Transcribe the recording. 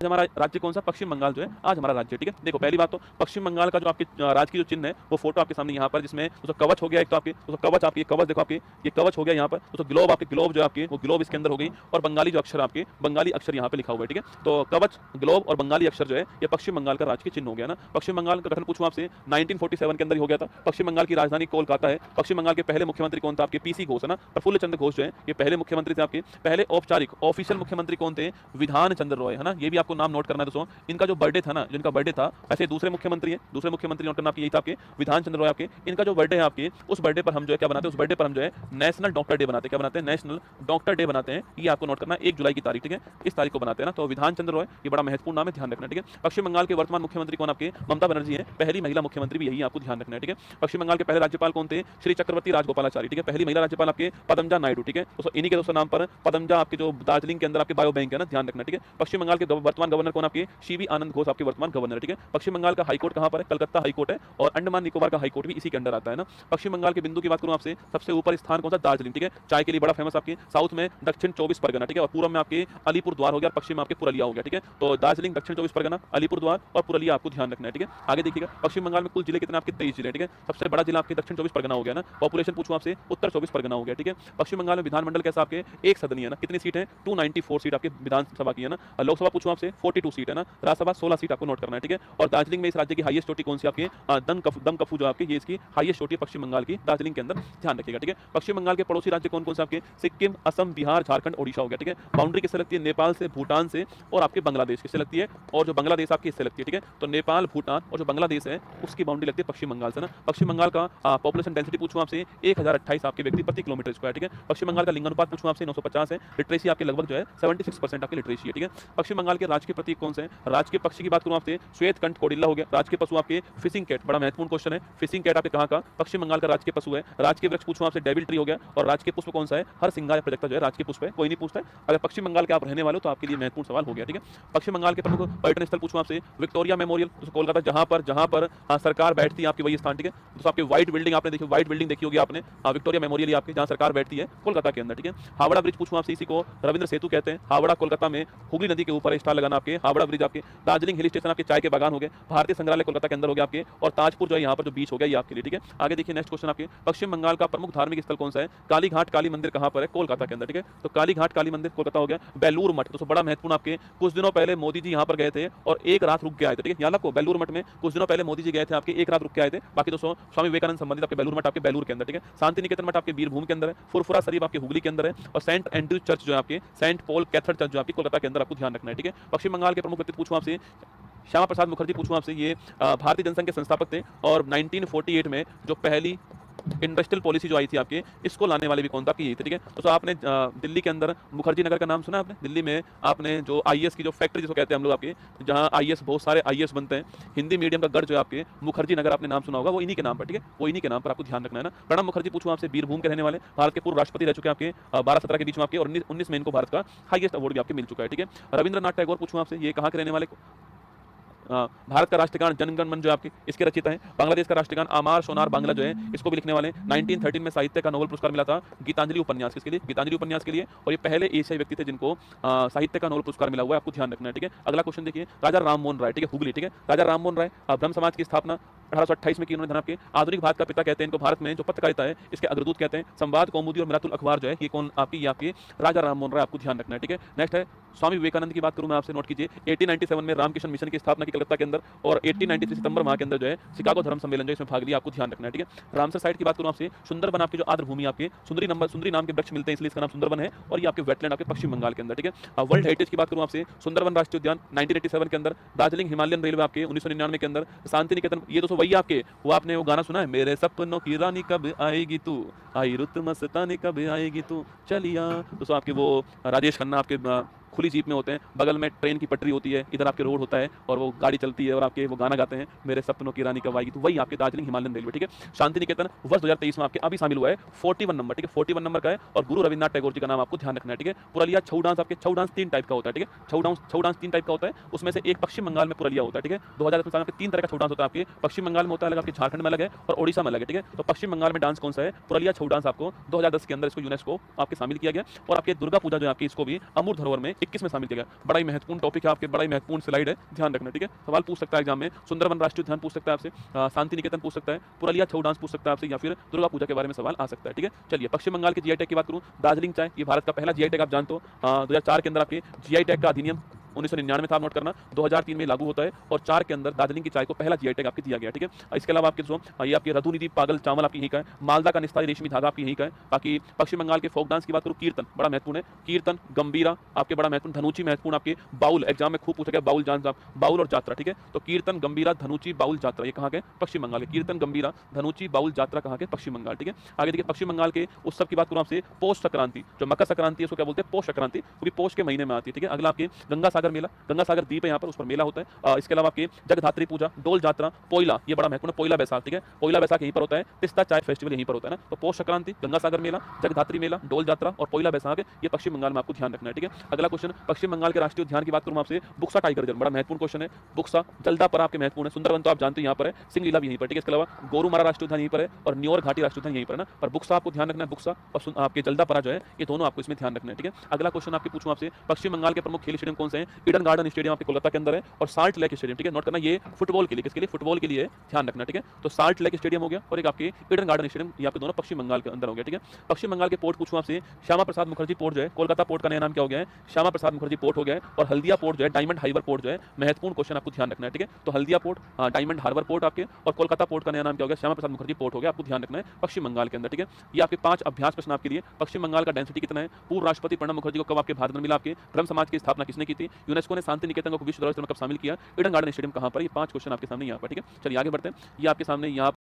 हमारा राज्य कौन सा? पश्चिम बंगाल जो है आज हमारा राज्य। ठीक है, देखो पहली बात तो पश्चिम बंगाल का जो आपके राज्य की जो चिन्ह है वो फोटो आपके सामने यहाँ पर, जिसमें दोस्तों कवच हो गया एक तो आपके, दोस्तों कवच आपकी कवच देखो आपके, ये कवच हो गया यहाँ पर दोस्तों, ग्लोब आपके, ग्लोब जो आपके वो ग्लोब इसके अंदर हो गई, और बंगाली जो अक्षर आपके बंगाली अक्षर यहाँ पे लिखा हुआ है। ठीक है, तो कवच, ग्लोब और बंगाली अक्षर जो है ये पश्चिम बंगाल का राज्य चिन्ह हो गया ना। पश्चिम बंगाल का गठन पूछूं आपसे 1947 के अंदर ही हो गया था। पश्चिम बंगाल की राजधानी कोलकाता है। पश्चिम बंगाल के पहले मुख्यमंत्री कौन था? आपके पीसी घोष है ना, प्रफुल्ल चंद्र घोष जो है ये पहले मुख्यमंत्री थे आपके। पहले औपचारिक ऑफिशियल मुख्यमंत्री कौन थे? विधान चंद्र रॉय है ना, ये भी आपको नाम नोट करना है दोस्तों। इनका जो बर्थडे था ना, जिनका बर्थडे था, ऐसे दूसरे मुख्यमंत्री है, दूसरे मुख्यमंत्री नोट करना आपके यही था आपके विधान चंद्र रॉय आपके। इनका जो बर्थडे है आपके, उस बर्थडे पर हम जो है क्या बनाते हैं? उस बर्थडे पर हम जो है नेशनल डॉक्टर डे बनाते हैं। क्या बनाते हैं? नेशनल डॉक्टर डे बनाते हैं। ये आपको नोट करना है 1 जुलाई की तारीख। ठीक है, इस तारीख को बनाते हैं ना, तो विधान चंद्र रॉय ये बड़ा महत्वपूर्ण नाम है, ध्यान रखना। ठीक है, पश्चिम बंगाल के वर्तमान मुख्यमंत्री कौन? आपके ममता बनर्जी है, पहली महिला मुख्यमंत्री भी यही आपको ध्यान रखना है। ठीक है, पश्चिम बंगाल के पहले राज्यपाल कौन थे? श्री चक्रवर्ती राजगोपालाचारी। ठीक है, पहली महिला राज्यपाल आपके पदमजा नायडू। ठीक है, दोस्तों इन्हीं के दोस्तों नाम पर पदमजा आपके जो दार्जिलिंग के अंदर आपके बायो बैंक है ना, ध्यान रखना। ठीक है, पश्चिम बंगाल के वर्तमान गवर्नर कौन? आपके सीवी आनंद घोष आपके वर्तमान गवर्नर। ठीक है, पश्चिम बंगाल का हाईकोर्ट कहां पर है? कलकत्ता हाईकोर्ट है, और अंडमान निकोबार का हाईकोर्ट भी इसी के अंदर आता है ना। पश्चिम बंगाल के बिंदु की बात करूं आपसे, सबसे ऊपर स्थान कौन सा? दार्जिलिंग। ठीक है, चाय के लिए बड़ा फेमस आपके, साउथ में दक्षिण 24 परगना। ठीक है, और पूर्व में आपके अलीपुर द्वार हो गया, पश्चिम में आपके पुरलिया हो गया। ठीक है, तो दार्जिलिंग, दक्षिण 24 परगना, अलीपुर द्वार और पुरलिया आपको ध्यान रखना है। ठीक है, आगे देखिएगा पश्चिम बंगाल में कुल जिले कितने? आपके 23 जिले। ठीक है, सबसे बड़ा जिला आपके दक्षिण 24 परगना हो गया ना। पॉपुलेशन पूछूं आपसे, उत्तर 24 परगना हो गया। ठीक है, पश्चिम बंगाल में विधानमंडल कैसा? आपके एक सदनीय है ना। कितनी सीट है? 294 सीट आपके विधानसभा की है ना। लोकसभा पूछूं आपसे 42 सीट है ना। राज्यसभा 16 सीट आपको नोट करना है। ठीक है, और दार्जिलिंग में इस राज्य की हाईएस्ट चोटी कौन सी? आपके दमकफू जो आपके, ये इसकी हाईएस्ट चोटी पश्चिम बंगाल की, दार्जिलिंग के अंदर, ध्यान रखिएगा। ठीक है, पश्चिम बंगाल के पड़ोसी राज्य कौन कौन से? आपके सिक्किम, असम, बिहार, झारखंड, ओडिशा हो गया। ठीक है, बाउंड्री किससे लगती है? नेपाल से, भूटान से, और आपके बांग्लादेश किससे लगती है? और जो बांग्लादेश आपकी इससे लगती है। ठीक है, तो नेपाल, भूटान और जो बांग्लादेश है उसकी बाउंड्री लगती है पश्चिम बंगाल से ना। पश्चिम बंगाल का पॉपुलेशन डेंसिटी पूछूं आपसे 1028 आपके व्यक्ति प्रति किलोमीटर स्क्वायर। ठीक है, पश्चिम बंगाल का लिंगानुपात पूछूं आपसे 950 है। लिटरेसी आपके लगभग जो है 76% आपकी लिटरेसी है। ठीक है, पश्चिम बंगाल के राजकीय प्रतीक कौन से हैं? राजकीय पक्षी की बात करूं आपसे, श्वेत कंठ कोडिल्ला हो गया। राजकीय पशु आपके फिशिंग कैट, बड़ा महत्वपूर्ण क्वेश्चन है। फिशिंग कैट आपके कहां का? पश्चिम बंगाल का राजकीय पशु है। राजकीय वृक्ष पूछूं आपसे, डेविल ट्री हो गया। और राजकीय पुष्प कौन सा है? हर सिंगार प्रजक्ता जो है राजकीय पुष्प है, कोई नहीं पूछता है। अगर पश्चिम बंगाल के आप रहने वाले हो तो आपके लिए महत्वपूर्ण सवाल हो गया। ठीक है, पश्चिम बंगाल के प्रमुख पर्यटन स्थल पूछूं आपसे, विक्टोरिया मेमोरियल तो कोलकाता, जहां पर सरकार बैठती है आपकी, वही स्थान। ठीक है, तो आपकी व्हाइट बिल्डिंग आपने देखी, व्हाइट बिल्डिंग देखी होगी आपने, विक्टोरिया मेमोरियल आपके जहां सरकार बैठती है कोलकाता के अंदर। ठीक है, हावड़ा ब्रिज पूछूं आपसे, इसी को रविंद्र सेतु कहते हैं। हावड़ा कोलकाता में हुगली नदी के ऊपर स्टार लगाना आपके, हावड़ा ब्रिज आपके। दार्जिलिंग हिल स्टेशन आपके चाय के बागान हो गए। भारतीय संग्रहालय कोलकाता के अंदर हो गया आपके, और ताजपुर जो है यहाँ पर जो बीच हो गया ये आपके लिए। ठीक है, आगे देखिए नेक्स्ट क्वेश्चन आपके, पश्चिम बंगाल का प्रमुख धार्मिक स्थल कौन सा है? काली घाट काली मंदिर कहां पर है? कोलकाता के अंदर। ठीक है, तो काली घाट काली मंदिर कोलकाता हो गया। बेलूर मठ तो बड़ा महत्वपूर्ण आपके, कुछ दिनों पहले मोदी जी यहाँ पर गए थे और एक रात रुक के आए थे। ठीक है, यहाँ रखो बेलूर मठ में कुछ दिनों पहले मोदी जी गए थे आपके, एक रात रुक के आए थे। बाकी दोस्तों स्वामी विवेकानंद संबंधित आपके बेलूर मठ आपके बेलूर के अंदर। ठीक है, शांति निकेतन मठ आपके बीरभूम के अंदर है। फुरफुरा शरीफ आपके हुगली के अंदर है, और सेंट एंड्रयूज चर्च जो है आपके, सेंट पॉल कैथेड्रल चर्च जो आपकी कोलकाता के अंदर, आपको ध्यान रखना है। ठीक है, पश्चिम बंगाल के प्रमुख व्यक्ति पूछूं आपसे, श्यामा प्रसाद मुखर्जी पूछूं आपसे, ये भारतीय जनसंघ के संस्थापक थे, और 1948 में जो पहली इंडस्ट्रियल पॉलिसी जो आई थी आपके, इसको लाने वाले भी कौन था? आपकी यही थे। ठीक है, तो आपने दिल्ली के अंदर मुखर्जी नगर का नाम सुना आपने? दिल्ली में आपने जो आईएएस की जो फैक्ट्री जिसको कहते हैं हम लोग आपके, जहां आईएएस बहुत सारे आईएएस बनते हैं, हिंदी मीडियम का गढ़ जो है आपके मुखर्जी नगर, आपने नाम सुना होगा, वो इन्हीं के नाम पर। ठीक है, वो इन्हीं के नाम पर, आपको ध्यान रखना है ना। प्रणब मुखर्जी पूछूं आपसे, बीरभूम के रहने वाले, भारत के पूर्व राष्ट्रपति रह चुके हैं आपके, 12-17 के बीच में आपके, और 19 में इनको भारत का हाईएस्ट अवार्ड भी आपके मिल चुका है। ठीक है, रविंद्रनाथ टैगोर पूछूं आपसे, ये कहां के रहने वाले? भारत का राष्ट्रगान जनगण मन जो आपके इसके रचिता है। बांग्लादेश का राष्ट्रगान आमार सोनार बांग्ला जो है इसको भी लिखने वाले। 1913 में साहित्य का नोबेल पुरस्कार मिला था गीतांजलि उपन्यास, किसके लिए? गीतांजलि उपन्यास के लिए, और ये पहले एशियाई व्यक्ति थे जिनको साहित्य का नोबेल पुरस्कार मिला हुआ है, आपको ध्यान रखना है। ठीक है, अगला क्वेश्चन देखिए, राजा राममोहन राय। ठीक है, हुगली। ठीक है, राजा राममोहन राय ब्रह्म समाज की स्थापना 1828 में की उन्होंने। आपके आधुनिक भारत का पिता कहते हैं इनको, भारत में जो पत्रकारिता है इसके अग्रदूत कहते हैं। संवाद, कौमुदी और मिरातुल अखबार जो है ये कौन? आपकी राजा राममोहन राय, आपको ध्यान रखना है। ठीक है, नेक्स्ट है स्वामी विवेकानंद की बात करूं मैं आपसे, नोट कीजिए, 1897 में रामकृष्ण मिशन की स्थापना की कलकत्ता के अंदर, और 1893 सितंबर माह के अंदर जो है शिकागो धर्म सम्मेलन जो इसमें भाग लिया, आपको ध्यान रखना है। ठीक है, रामसर साइट की बात करूं आपसे, सुंदरबन आपकी जो आर्द्र भूमि आपके, सुंदरी नाम के वृक्ष मिलते हैं इसलिए इसका नाम सुंदरबन है, और ये आपके वेटलैंड आपके पश्चिम बंगाल के अंदर। ठीक है, वर्ल्ड हेरिटेज की बात करूं आपसे, सुंदरबन राष्ट्रीय उद्यान 1987 के अंदर, दार्जिलिंग हिमालयन रेलवे आपके 1999 के अंदर, शांति निकेतन, ये दोस्तों वही आपके, वो आपने वो गाना सुना है, मेरे सपनों की रानी कब आएगी तू, आई रुत मस्तानी कब आएगी तू चलिया। दोस्तों आपके वो राजेश खन्ना आपके खुली जीप में होते हैं, बगल में ट्रेन की पटरी होती है, इधर आपके रोड होता है और वो गाड़ी चलती है और आपके वो गाना गाते हैं, मेरे सपनों की रानी कब आएगी, तो वही आपके दार्जिलिंग हिमालयन रेलवे। ठीक है, शांति निकेतन वर्ष 2023 में आपके अभी शामिल हुआ है, 41 नंबर। ठीक है, 41 नंबर का है, और गुरु रविन्द्रनाथ टैगोर जी का नाम आपको ध्यान रखना है। ठीक है, पुरलिया छऊ डांस आपके, छऊ डांस 3 टाइप का होता है। ठीक है, छऊ डांस 3 टाइप का होता है, उसमें से एक पश्चिम बंगाल में पुरलिया होता है। ठीक है, 2010 में 3 तरह का छऊ डांस होता है आपके, पश्चिम बंगाल में होता है अलग, आपके झारखंड में अलग है, और ओडिशा में अलग है। ठीक है, तो पश्चिम बंगाल में डांस कौन सा है? पुरलिया छऊ डांस आपको 2010 के अंदर इसको यूनेस्को आपके शामिल किया गया, और आपके दुर्गा पूजा जो है आपकी, इसको भी अमूर्त धरोहर में 21 में शामिल किया गया। बड़ा ही महत्वपूर्ण टॉपिक है आपके, बड़ा ही महत्वपूर्ण स्लाइड है, ध्यान रखना, ठीक है। सवाल पूछ सकता है एग्जाम में, सुंदरबन राष्ट्रीय उद्यान पूछ सकता है आपसे, शांति निकेतन पूछ सकता है, पुरलिया छऊ डांस पूछ सकता है आपसे, या फिर दुर्गा पूजा के बारे में सवाल आ सकता है, ठीक है। चलिए पश्चिम बंगाल के जीआई टैग की बात करूं, दार्जिलिंग चाय, ये भारत का पहला जीआई टैग आप जानते हो। 2004 के अंदर आपके जीआई टैग का अधिनियम 1999 था, आप नोट करना, 2003 में लागू होता है, और 4 के अंदर दार्जिलिंग की चाय को पहला जीआई टैग आपके दिया गया, ठीक है। इसके अलावा आपके ये आपके रघुनिधि पागल चावल आपकी यहीं का है, मालदा का निस्तारी रेशमी धागा आपकी यहीं का है। बाकी पश्चिम बंगाल के फोक डांस की बात करूँ, कीर्तन बड़ा महत्वपूर्ण है, कीर्तन, गंभीरा आपके बड़ा महत्वपूर्ण, धनुची महत्वपूर्ण आपके, बाउल एग्जाम में खूब पूछा गया, बाउल जान बाउल और जात्रा, ठीक है। तो कीर्तन, गंभीरा, धनुची, बाउल, जात्रा, ये कहाँ के? पश्चिम बंगाल के। कीर्तन, गंभीरा, धनुची, बाउल, जात्रा कहाँ के? पश्चिम बंगाल, ठीक है। आगे देखिए पश्चिम बंगाल के उत्सव की बात करूँ आपसे, पौष संक्रांति, जो मकर संक्रांति है उसको क्या बोलते हैं? पौष संक्रांति, क्योंकि पौष के महीने में आती है, ठीक है। अगला आपके गंगा सागर मेला, गंगा सागर द्वीप है यहाँ पर, उस पर मेला होता है। इसके अलावा आपके जगधात्री पूजा, डोल जात्रा, पोइला, ये बड़ा महत्वपूर्ण, पोइला बैसाख, ठीक है। पोइला बैसाख यहीं पर होता है, तिस्ता चाय फेस्टिवल यहीं पर होता है ना। तो पौष संक्रांति, गंगा सागर मेला, जगधात्री मेला, डोल जात्रा और पोइला बैसाख, ये पश्चिम बंगाल में आपको ध्यान रखना है, ठीक है। अगला क्वेश्चन, पश्चिम बंगाल के राष्ट्रीय उद्यान की बात करूँ आपसे, बुक्सा टाइगर रिजर्व, बड़ा महत्वपूर्ण क्वेश्चन है। बुक्सा, जल्दापरा आपके महत्वपूर्ण है, सुंदरबन तो आप जानते हैं यहाँ पर है, सिंगलीला भी यहीं पर, ठीक है। इसके अलावा गोरुमारा राष्ट्रीय उद्यान यहीं पर है, और न्योर घाटी राष्ट्रीय उद्यान यहीं पर है ना। पर बुक्सा आपको ध्यान रखना है, बुक्सा और आपके जल्दापरा जो है, ये दोनों आपको इसमें ध्यान रखना है, ठीक है। अगला क्वेश्चन आपके पूछूं आपसे, पश्चिम बंगाल के प्रमुख खेल स्टेडियम कौन से हैं? ईडन गार्डन स्टेडियम आपके कोलकाता के अंदर है, और साल्ट लेक स्टेडियम, ठीक है। नोट करना, ये फुटबॉल के लिए, किसके लिए? फुटबॉल के लिए, ध्यान रखना, ठीक है। तो साल्ट लेक स्टेडियम हो गया, और एक आपके ईडन गार्डन स्टेडियम, ये आपके दोनों पश्चिम बंगाल के अंदर हो गया, ठीक है। पश्चिम बंगाल के पोर्ट पूछूं आपसे, श्यामा प्रसाद मुखर्जी पोर्ट जो है, कोलकाता पोर्ट का नया नाम क्या हो गया है? श्यामा प्रसाद मुखर्जी पोर्ट हो गया है। और हल्दिया पोर्ट जो है, डायमंड हार्बर पोर्ट जो है, महत्वपूर्ण क्वेश्चन आपको ध्यान रखना है, ठीक है। तो Haldia port, diamond harbour port आपके, और कोलकाता पोर्ट का नया नाम क्या हो गया? श्यामा प्रसाद मुखर्जी पोर्ट हो गया, आपको ध्यान रखना है पश्चिम बंगाल के अंदर, ठीक है। ये आपके 5 अभ्यास प्रश्न आपके लिए। पश्चिम बंगाल का डेंसिटी कितना है? पूर्व राष्ट्रपति प्रणब मुखर्जी को कब आपके भारत में मिला? आपके ब्रह्म समाज की स्थापना किसने की थी? यूनेस्को ने शांति निकेतन को विश्व धरोहर स्थल में कब शामिल किया? ईडन गार्डन स्टेडियम कहां पर? ये 5 क्वेश्चन आपके सामने यहाँ पर, ठीक है। चलिए आगे बढ़ते हैं। ये आपके सामने यहाँ